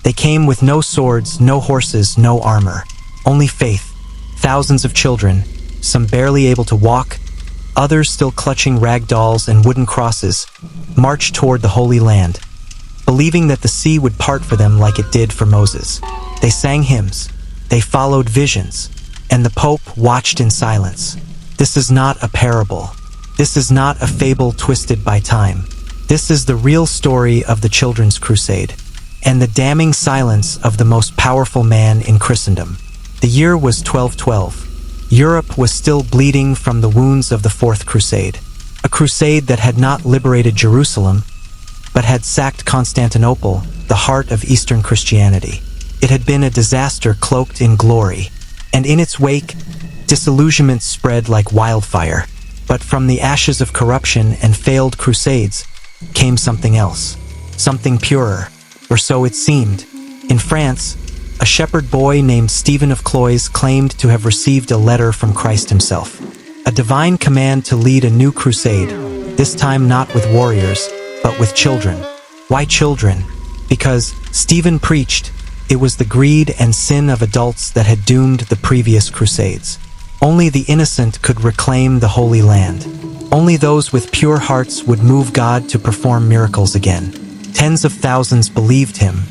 They came with no swords, no horses, no armor. Only faith. Thousands of children, some barely able to walk, others still clutching rag dolls and wooden crosses, marched toward the Holy Land, believing that the sea would part for them like it did for Moses. They sang hymns, they followed visions, and the Pope watched in silence. This is not a parable. This is not a fable twisted by time. This is the real story of the Children's Crusade, and the damning silence of the most powerful man in Christendom. The year was 1212. Europe was still bleeding from the wounds of the Fourth Crusade, a crusade that had not liberated Jerusalem, but had sacked Constantinople, the heart of Eastern Christianity. It had been a disaster cloaked in glory, and in its wake, disillusionment spread like wildfire. But from the ashes of corruption and failed crusades came something else, something purer, or so it seemed. In France, a shepherd boy named Stephen of Cloyes claimed to have received a letter from Christ himself, a divine command to lead a new crusade, this time not with warriors, but with children. Why children? Because Stephen preached it was the greed and sin of adults that had doomed the previous crusades. Only the innocent could reclaim the Holy Land. Only those with pure hearts would move God to perform miracles again. Tens of thousands believed him.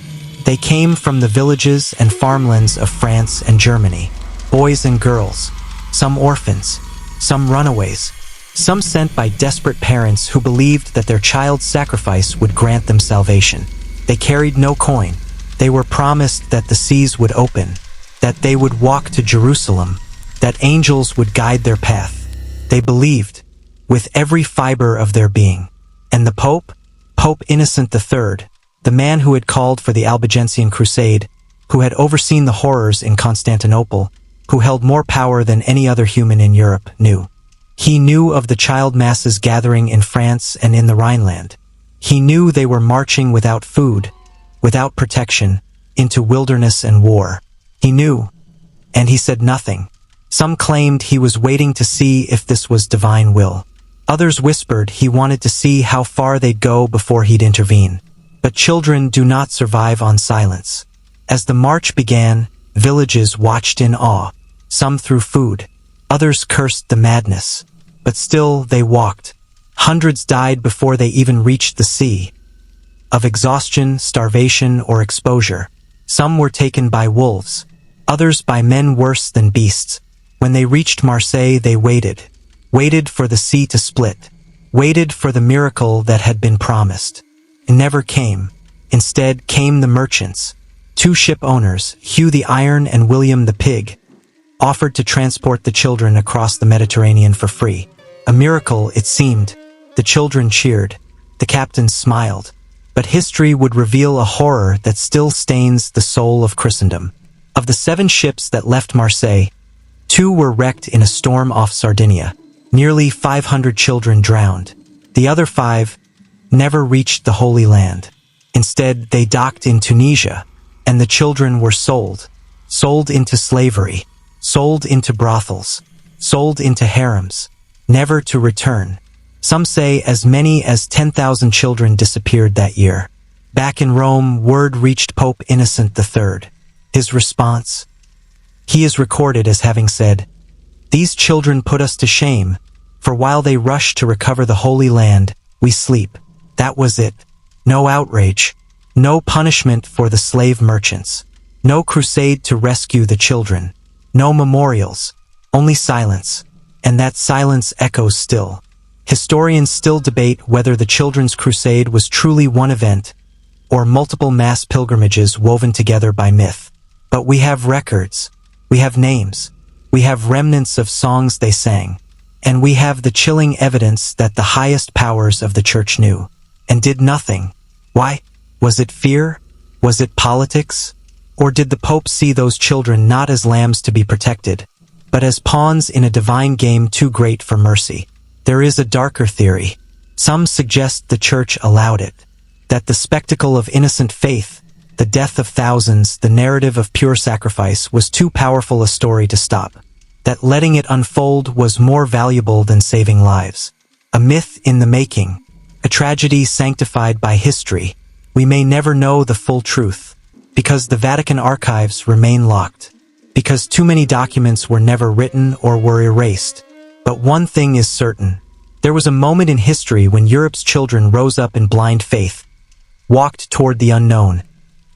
They came from the villages and farmlands of France and Germany, boys and girls, some orphans, some runaways, some sent by desperate parents who believed that their child's sacrifice would grant them salvation. They carried no coin. They were promised that the seas would open, that they would walk to Jerusalem, that angels would guide their path. They believed, with every fiber of their being. And the Pope, Pope Innocent III, the man who had called for the Albigensian Crusade, who had overseen the horrors in Constantinople, who held more power than any other human in Europe, knew. He knew of the child masses gathering in France and in the Rhineland. He knew they were marching without food, without protection, into wilderness and war. He knew, and he said nothing. Some claimed he was waiting to see if this was divine will. Others whispered he wanted to see how far they'd go before he'd intervene. But children do not survive on silence. As the march began, villages watched in awe. Some threw food. Others cursed the madness. But still they walked. Hundreds died before they even reached the sea. Of exhaustion, starvation, or exposure. Some were taken by wolves. Others by men worse than beasts. When they reached Marseille, they waited. Waited for the sea to split. Waited for the miracle that had been promised. It never came. Instead came the merchants. Two ship owners, Hugh the Iron and William the Pig, offered to transport the children across the Mediterranean for free. A miracle, it seemed. The children cheered. The captains smiled. But history would reveal a horror that still stains the soul of Christendom. Of the 7 ships that left Marseille, 2 were wrecked in a storm off Sardinia. Nearly 500 children drowned. The other 5 never reached the Holy Land. Instead, they docked in Tunisia, and the children were sold. Sold into slavery. Sold into brothels. Sold into harems. Never to return. Some say as many as 10,000 children disappeared that year. Back in Rome, word reached Pope Innocent III. His response? He is recorded as having said, "These children put us to shame, for while they rush to recover the Holy Land, we sleep." That was it. No outrage. No punishment for the slave merchants. No crusade to rescue the children. No memorials. Only silence. And that silence echoes still. Historians still debate whether the Children's Crusade was truly one event, or multiple mass pilgrimages woven together by myth. But we have records. We have names. We have remnants of songs they sang. And we have the chilling evidence that the highest powers of the Church knew and did nothing. Why? Was it fear? Was it politics? Or did the Pope see those children not as lambs to be protected, but as pawns in a divine game too great for mercy? There is a darker theory. Some suggest the Church allowed it, that the spectacle of innocent faith, the death of thousands, the narrative of pure sacrifice was too powerful a story to stop, that letting it unfold was more valuable than saving lives. A myth in the making, a tragedy sanctified by history. We may never know the full truth, because the Vatican archives remain locked, because too many documents were never written or were erased. But one thing is certain. There was a moment in history when Europe's children rose up in blind faith, walked toward the unknown,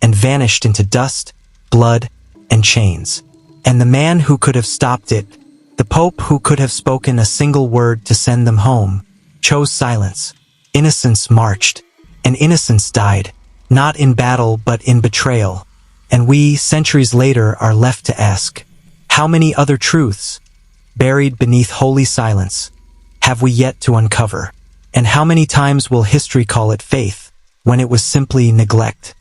and vanished into dust, blood, and chains. And the man who could have stopped it, the Pope who could have spoken a single word to send them home, chose silence. Innocence marched, and innocence died, not in battle but in betrayal. And we, centuries later, are left to ask, how many other truths, buried beneath holy silence, have we yet to uncover? And how many times will history call it faith, when it was simply neglect?